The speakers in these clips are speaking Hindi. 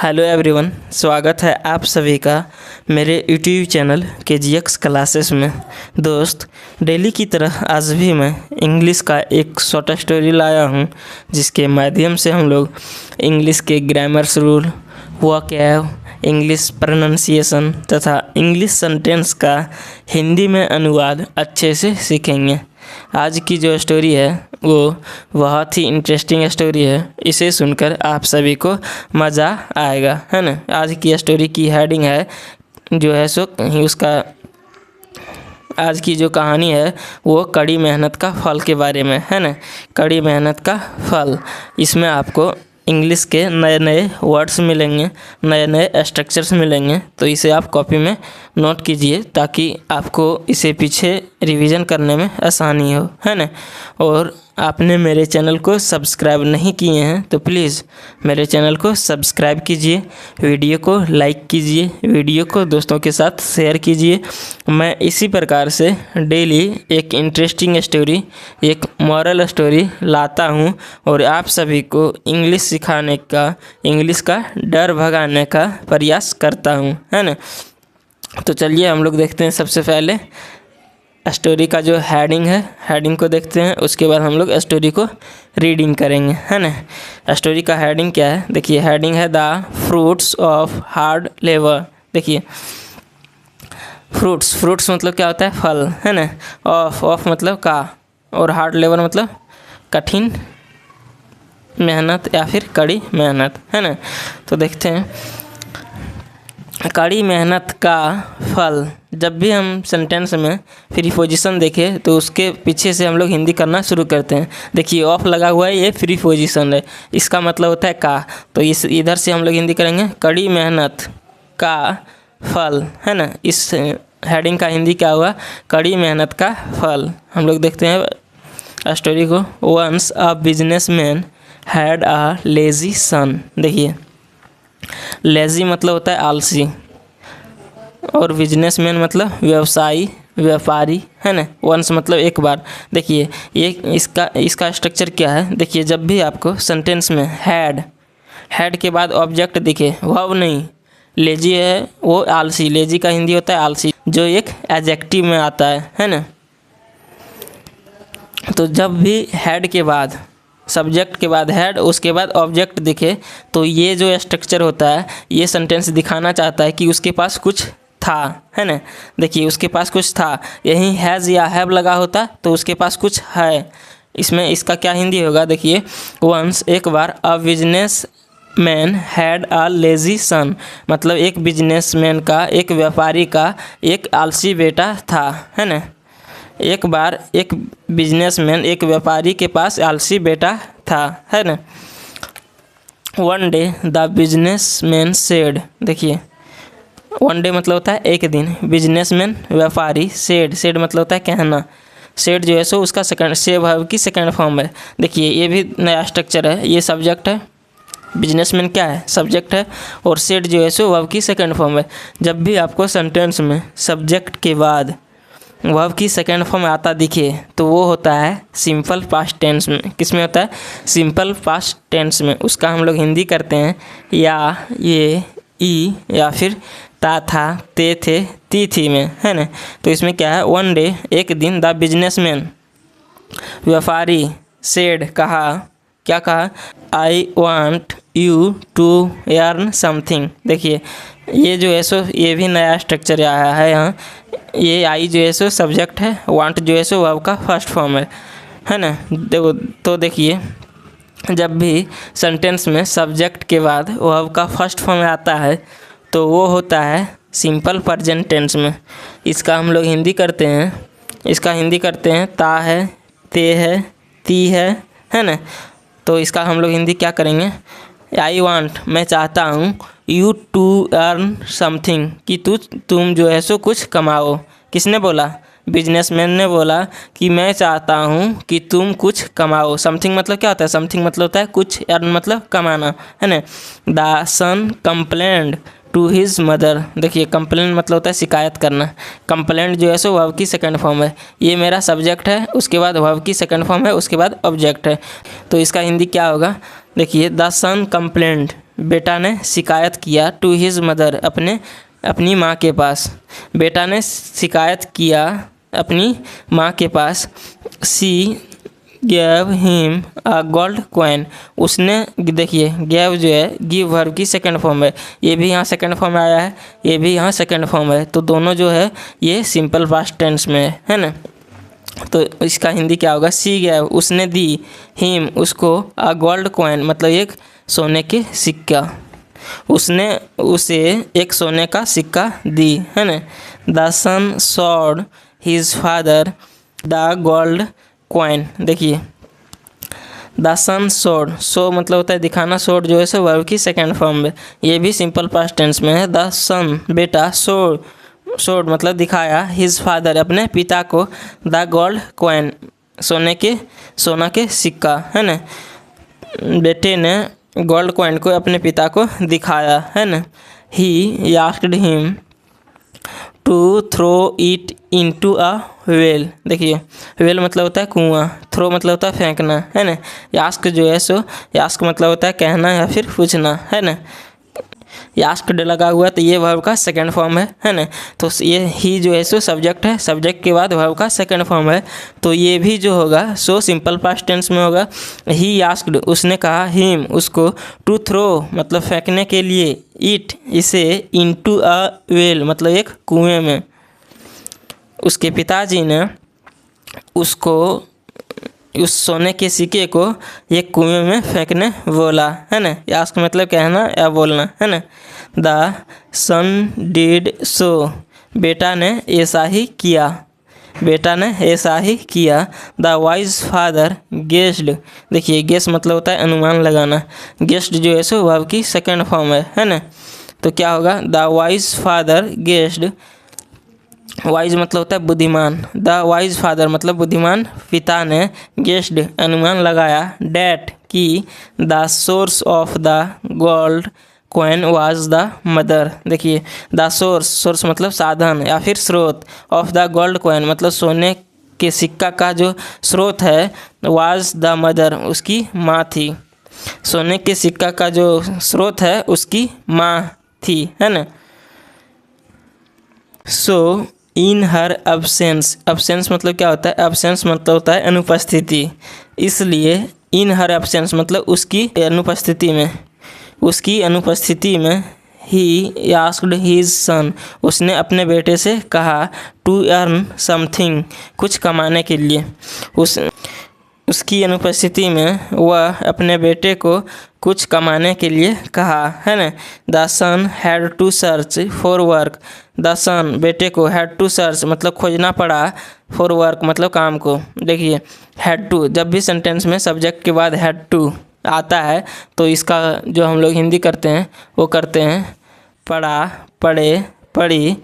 हेलो एवरीवन, स्वागत है आप सभी का मेरे यूट्यूब चैनल KGX क्लासेस में। दोस्त, डेली की तरह आज भी मैं इंग्लिश का एक शॉर्ट स्टोरी लाया हूं, जिसके माध्यम से हम लोग इंग्लिश के grammars rule, vocab, English pronunciation तथा इंग्लिश सेंटेंस का हिंदी में अनुवाद अच्छे से सीखेंगे। आज की जो स्टोरी है वो बहुत ही इंटरेस्टिंग स्टोरी है। इसे सुनकर आप सभी को मज़ा आएगा, है ना। आज की स्टोरी की हेडिंग है जो है सो उसका आज की जो कहानी है वो कड़ी मेहनत का फल के बारे में, है ना। कड़ी मेहनत का फल, इसमें आपको इंग्लिश के नए नए वर्ड्स मिलेंगे, नए नए स्ट्रक्चर्स मिलेंगे। तो इसे आप कॉपी में नोट कीजिए ताकि आपको इसे पीछे रिवीजन करने में आसानी हो, है ना। और आपने मेरे चैनल को सब्सक्राइब नहीं किए हैं तो प्लीज़ मेरे चैनल को सब्सक्राइब कीजिए, वीडियो को लाइक कीजिए, वीडियो को दोस्तों के साथ शेयर कीजिए। मैं इसी प्रकार से डेली एक इंटरेस्टिंग स्टोरी, एक मॉरल स्टोरी लाता हूं और आप सभी को इंग्लिश सिखाने का, इंग्लिश का डर भगाने का प्रयास करता हूं, है ना। तो चलिए हम लोग देखते हैं। सबसे पहले स्टोरी का जो हेडिंग है, हेडिंग को देखते हैं, उसके बाद हम लोग स्टोरी को रीडिंग करेंगे, है ना। स्टोरी का हेडिंग क्या है, देखिए। हेडिंग है the fruits of hard labour. देखिए, फ्रूट्स मतलब क्या होता है, फल, है ना। ऑफ मतलब का, और हार्ड लेबर मतलब कठिन मेहनत या फिर कड़ी मेहनत, है ना। तो देखते हैं, कड़ी मेहनत का फल। जब भी हम सेंटेंस में प्रीपोजिशन देखें तो उसके पीछे से हम लोग हिंदी करना शुरू करते हैं। देखिए, ऑफ लगा हुआ है, ये प्रीपोजिशन है, इसका मतलब होता है का। तो इस इधर से हम लोग हिंदी करेंगे कड़ी मेहनत का फल, है ना। इस हेडिंग का हिंदी क्या हुआ, कड़ी मेहनत का फल। हम लोग देखते हैं स्टोरी को। Once a businessman had a lazy son. देखिए, लेजी मतलब होता है आलसी, और बिजनेसमैन मतलब व्यवसायी, व्यापारी, है ना। वंस मतलब एक बार। देखिए, ये इसका स्ट्रक्चर क्या है। देखिए, जब भी आपको सेंटेंस में हैड के बाद ऑब्जेक्ट दिखे, वर्ब नहीं, लेजी है वो आलसी, लेजी का हिंदी होता है आलसी, जो एक एडजेक्टिव में आता है ना। तो जब भी हैड के बाद, सब्जेक्ट के बाद हैड, उसके बाद ऑब्जेक्ट दिखे, तो ये जो स्ट्रक्चर होता है, ये सेंटेंस दिखाना चाहता है कि उसके पास कुछ था, है ना। देखिए, उसके पास कुछ था। यहीं हैज़ या हैव लगा होता तो उसके पास कुछ है। इसमें इसका क्या हिंदी होगा, देखिए। वंस एक बार a business man had a lazy son, मतलब एक बिजनेसमैन का, एक व्यापारी का एक आलसी बेटा था, है ना। एक बार एक बिजनेसमैन, एक व्यापारी के पास आलसी बेटा था, है ना। One day the businessman said. देखिए, वन डे मतलब होता है एक दिन, बिजनेसमैन व्यापारी, सेड मतलब होता है कहना। सेड जो है सो उसका सेकंड, से वर्ब की सेकंड फॉर्म है। देखिए, ये भी नया स्ट्रक्चर है। ये सब्जेक्ट है, बिजनेसमैन क्या है, सब्जेक्ट है, और सेड जो है सो वर्ब की सेकंड फॉर्म है। जब भी आपको सेंटेंस में सब्जेक्ट के बाद वर्ब की सेकंड फॉर्म आता दिखे तो वो होता है सिंपल पास्ट टेंस में। किस में होता है, सिंपल पास्ट टेंस में। उसका हम लोग हिंदी करते हैं या, ये, ई, या फिर ता, था, ते, थे, ती, थी में, है ना। तो इसमें क्या है, वन डे एक दिन, द बिजनेसमैन व्यापारी, सेड कहा, क्या कहा, I want you to earn something. देखिए, ये जो है सो ये भी नया स्ट्रक्चर आया है यहाँ। ये आई जो है सो सब्जेक्ट है, वांट जो है सो वर्ब का फर्स्ट फॉर्म है ना। देखो, तो देखिए, जब भी सेंटेंस में सब्जेक्ट के बाद वर्ब का फर्स्ट फॉर्म आता है तो वो होता है सिंपल प्रेजेंट टेंस में। इसका हम लोग हिंदी करते हैं, इसका हिंदी करते हैं ता है, ते है, ती है ना। तो इसका हम लोग हिंदी क्या करेंगे, आई वांट, मैं चाहता हूँ, यू टू अर्न समथिंग, कि तुम जो है सो कुछ कमाओ। किसने बोला, बिजनेसमैन ने बोला कि मैं चाहता हूँ कि तुम कुछ कमाओ। समथिंग मतलब क्या होता है, समथिंग मतलब होता है कुछ, अर्न मतलब कमाना, है ना। The son complained to his mother. देखिए, कंप्लेन मतलब होता है शिकायत करना। कंप्लेंट जो है सो वर्ब की सेकंड फॉर्म है। ये मेरा सब्जेक्ट है, उसके बाद वर्ब की सेकंड फॉर्म है, उसके बाद ऑब्जेक्ट है। तो इसका हिंदी क्या होगा, देखिए, द सन कंप्लेंट बेटा ने शिकायत किया टू हिज मदर, अपनी माँ के पास। बेटा ने शिकायत किया अपनी माँ के पास। She gave him a gold coin, उसने, देखिए गैव जो है गिव वर्ब की सेकंड फॉर्म है, ये भी यहाँ सेकंड फॉर्म में आया है, ये भी यहाँ सेकंड फॉर्म है, तो दोनों जो है ये सिंपल पास्ट टेंस में है ना। तो इसका हिंदी क्या होगा, सी गैव, उसने दी, हिम, उसको, अ गोल्ड कॉइन मतलब एक सोने के सिक्का, उसने उसे एक सोने का सिक्का दी, है ना। The son showed his father the gold coin, देखिए द सन शोड, शो मतलब होता है दिखाना, शोड जो है सो वर्ब की सेकंड फॉर्म में, ये भी सिंपल पास्ट टेंस में है। द सन बेटा, शोड मतलब दिखाया, हिज फादर अपने पिता को, द गोल्ड कॉइन सोना के सिक्का, है ना। बेटे ने गोल्ड कॉइन को अपने पिता को दिखाया, है ना। He asked him to throw it into a well, देखिए वेल मतलब होता है कुआं, थ्रो मतलब होता है फेंकना, है ना। यास्क जो है सो, यास्क मतलब होता है कहना या फिर पूछना, है ना। यास्क लगा हुआ तो ये वर्ब का सेकंड फॉर्म है ना। तो ये ही जो है सो सब्जेक्ट है, सब्जेक्ट के बाद वर्ब का सेकंड फॉर्म है, तो ये भी जो होगा सो सिंपल पास्ट टेंस में होगा। ही यास्क्ड, उसने कहा, हिम, उसको, टू थ्रो मतलब फेंकने के लिए, इट इसे, इनटू अ वेल मतलब एक कुएं में। उसके पिताजी ने उसको उस सोने के सिक्के को एक कुएं में फेंकने बोला, है ना। यास्क मतलब कहना या बोलना, है ना। द सन डिड सो, बेटा ने ऐसा ही किया, बेटा ने ऐसा ही किया। द वाइज फादर गेस्ड, देखिए गेस मतलब होता है अनुमान लगाना, गेस्ट जो है सो वर्ब की सेकंड फॉर्म है ना। तो क्या होगा, the wise father guessed, wise मतलब होता है बुद्धिमान, द वाइज फादर मतलब बुद्धिमान पिता ने, गेस्ड अनुमान लगाया, डैट की the source of the gold coin was the mother, देखिए द सोर्स मतलब साधन या फिर स्रोत, ऑफ द गोल्ड कॉइन मतलब सोने के सिक्का का जो स्रोत है, वाज द मदर उसकी माँ थी, सोने के सिक्का का जो स्रोत है उसकी माँ थी, है ना। सो इन हर अब्सेंस, अब्सेंस मतलब क्या होता है, अब्सेंस मतलब होता है अनुपस्थिति, इसलिए इन हर अब्सेंस मतलब उसकी अनुपस्थिति में ही आस्क्ड हिज सन, उसने अपने बेटे से कहा, टू अर्न समथिंग कुछ कमाने के लिए, उसकी अनुपस्थिति में वह अपने बेटे को कुछ कमाने के लिए कहा, है ना। The son had to search for work, the son बेटे को, हैड टू सर्च मतलब खोजना पड़ा, फॉर वर्क मतलब काम को। देखिए हैड टू, जब भी सेंटेंस में सब्जेक्ट के बाद हैड टू आता है तो इसका जो हम लोग हिंदी करते हैं वो करते हैं पढ़ा, पढ़े, पढ़ी,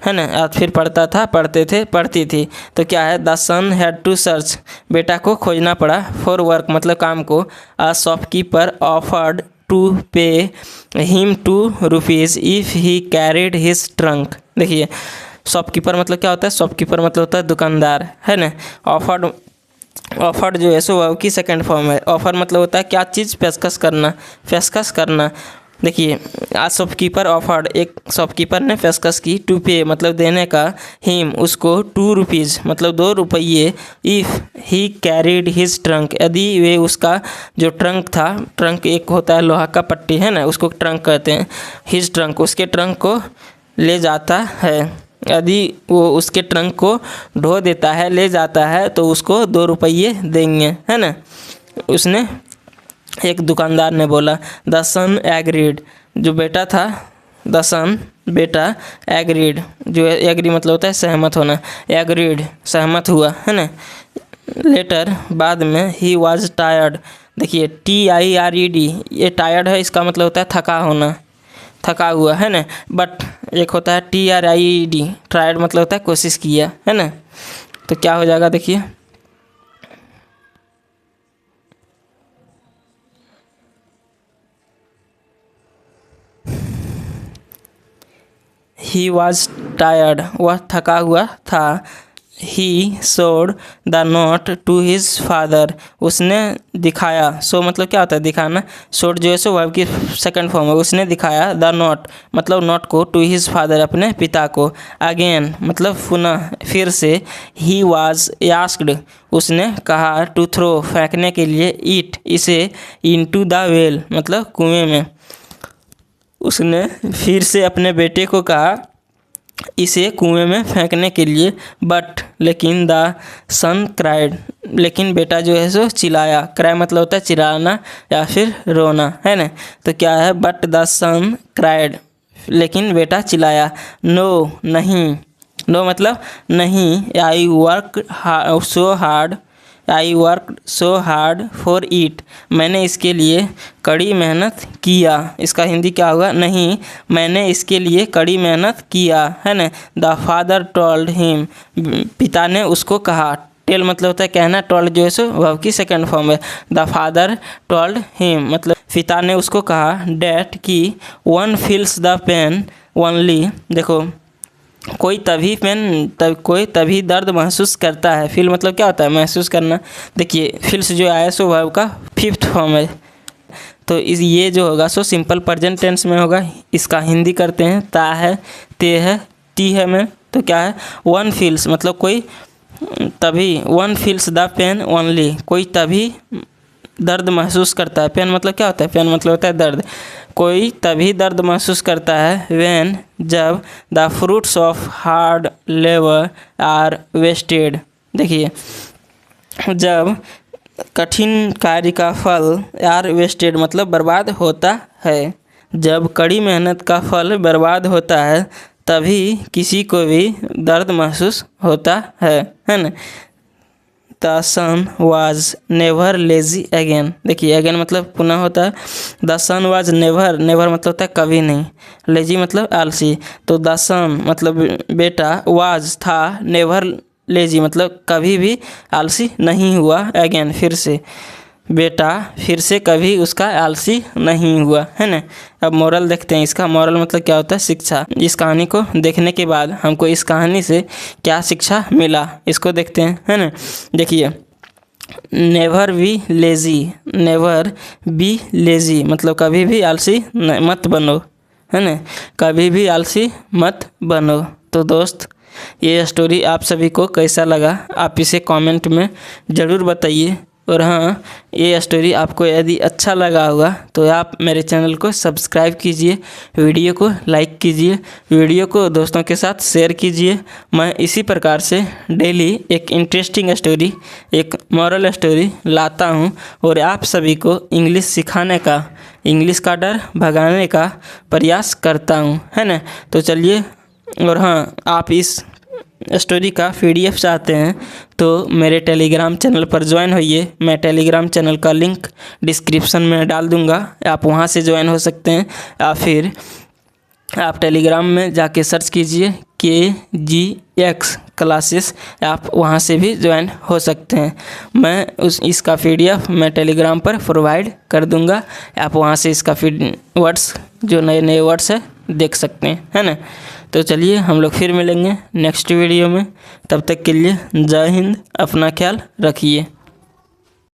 है ना, या फिर पढ़ता था, पढ़ते थे, पढ़ती थी। तो क्या है, the son had to search, बेटा को खोजना पड़ा, फॉर वर्क मतलब काम को। A shopkeeper offered to pay him ₹2 if he carried his trunk, देखिए शॉपकीपर मतलब क्या होता है, शॉपकीपर मतलब होता है दुकानदार, है ना। ऑफर्ड जो है सो वर्ब की सेकंड फॉर्म है। ऑफर मतलब होता है क्या चीज़ पेशकश करना। देखिए आज शॉपकीपर ऑफर्ड, एक शॉपकीपर ने पेशकश की, टू पे मतलब देने का, हिम उसको, ₹2 मतलब ₹2, if he carried his trunk यदि वे उसका जो ट्रंक था, ट्रंक एक होता है लोहा का पट्टी, है ना, उसको ट्रंक कहते हैं, हिज ट्रंक उसके ट्रंक को ले जाता है, यदि वो उसके ट्रंक को ढो देता है, ले जाता है, तो उसको ₹2 देंगे, है ना, उसने, एक दुकानदार ने बोला। द सन एग्रीड, जो बेटा था, द सन बेटा, एग्रीड जो है, एग्री मतलब होता है सहमत होना, एग्रीड सहमत हुआ, है ना। लेटर बाद में, ही वाज टायर्ड, देखिए TIRED, ये टायर्ड है, इसका मतलब होता है थका होना, थका हुआ, है ना। बट एक होता है TRIED, टायर्ड मतलब होता है कोशिश किया, है ना। तो क्या हो जाएगा, देखिए ही वॉज टायर्ड, वह थका हुआ था, he showed the note to his father, उसने दिखाया, शो मतलब क्या होता है दिखाना, शोड जो है सो वर्ब की सेकंड फॉर्म है, उसने दिखाया द नोट मतलब नोट को, टू हिज फादर अपने पिता को, अगेन मतलब पुनः फिर से, ही वाज आस्क्ड उसने कहा, टू थ्रो फेंकने के लिए, इट इसे, इनटू द वेल मतलब कुएं में, उसने फिर से अपने बेटे को कहा इसे कुएं में फेंकने के लिए, बट लेकिन द सन क्राइड, लेकिन बेटा जो है सो चिल्लाया, क्राई मतलब होता है चिल्लाना या फिर रोना, है ना, तो क्या है, बट द सन क्राइड, लेकिन बेटा चिल्लाया, नो नहीं, नो मतलब नहीं, I work so hard for it, मैंने इसके लिए कड़ी मेहनत किया, इसका हिंदी क्या होगा, नहीं मैंने इसके लिए कड़ी मेहनत किया, है ना। द फादर टोल्ड हिम, पिता ने उसको कहा, टेल मतलब होता है कहना, टोल्ड जो है सो वर्ब की सेकंड फॉर्म है, द फादर टोल्ड हिम मतलब पिता ने उसको कहा, डैट की one feels the pain only, देखो कोई तभी दर्द महसूस करता है, फील मतलब क्या होता है महसूस करना, देखिए फील्स जो आया सो वर्ब का फिफ्थ फॉर्म है, तो ये जो होगा सो सिंपल प्रेजेंट टेंस में होगा, इसका हिंदी करते हैं, ता है, ते है, टी है में, तो क्या है, वन फील्स मतलब कोई तभी, one feels the pain only, कोई तभी दर्द महसूस करता है, पेन मतलब क्या होता है, पेन मतलब होता है दर्द, कोई तभी दर्द महसूस करता है, व्हेन जब the fruits of hard labour are wasted, देखिए जब कठिन कार्य का फल आर वेस्टेड मतलब बर्बाद होता है, जब कड़ी मेहनत का फल बर्बाद होता है तभी किसी को भी दर्द महसूस होता है ना। The son was never lazy again, देखिए अगेन मतलब पुनः होता है, the son was never, never मतलब होता है कभी नहीं, लेजी मतलब आलसी, तो द सन मतलब बेटा, वाज था, नेवर लेजी मतलब कभी भी आलसी नहीं हुआ, अगेन फिर से, बेटा फिर से कभी उसका आलसी नहीं हुआ, है ना। अब मोरल देखते हैं, इसका मोरल मतलब क्या होता है, शिक्षा, इस कहानी को देखने के बाद हमको इस कहानी से क्या शिक्षा मिला इसको देखते हैं, है ना। देखिए नेवर बी लेजी मतलब कभी भी आलसी मत बनो, है ना, कभी भी आलसी मत बनो। तो दोस्त ये स्टोरी आप सभी को कैसा लगा आप इसे कमेंट में ज़रूर बताइए, और हाँ ये स्टोरी आपको यदि अच्छा लगा होगा तो आप मेरे चैनल को सब्सक्राइब कीजिए, वीडियो को लाइक कीजिए, वीडियो को दोस्तों के साथ शेयर कीजिए। मैं इसी प्रकार से डेली एक इंटरेस्टिंग स्टोरी, एक मॉरल स्टोरी लाता हूँ और आप सभी को इंग्लिश सिखाने का, इंग्लिश का डर भगाने का प्रयास करता हूँ, है ना। तो चलिए, और हाँ आप इस स्टोरी का PDF चाहते हैं तो मेरे टेलीग्राम चैनल पर ज्वाइन होइए, मैं टेलीग्राम चैनल का लिंक डिस्क्रिप्शन में डाल दूंगा, आप वहां से ज्वाइन हो सकते हैं, या फिर आप टेलीग्राम में जाके सर्च कीजिए KGX क्लासेस, आप वहां से भी ज्वाइन हो सकते हैं। मैं इसका PDF मैं टेलीग्राम पर प्रोवाइड कर दूंगा, आप वहां से इसका वर्ड्स जो नए वर्ड्स है देख सकते हैं, है ना। तो चलिए हम लोग फिर मिलेंगे नेक्स्ट वीडियो में, तब तक के लिए जय हिंद, अपना ख्याल रखिए।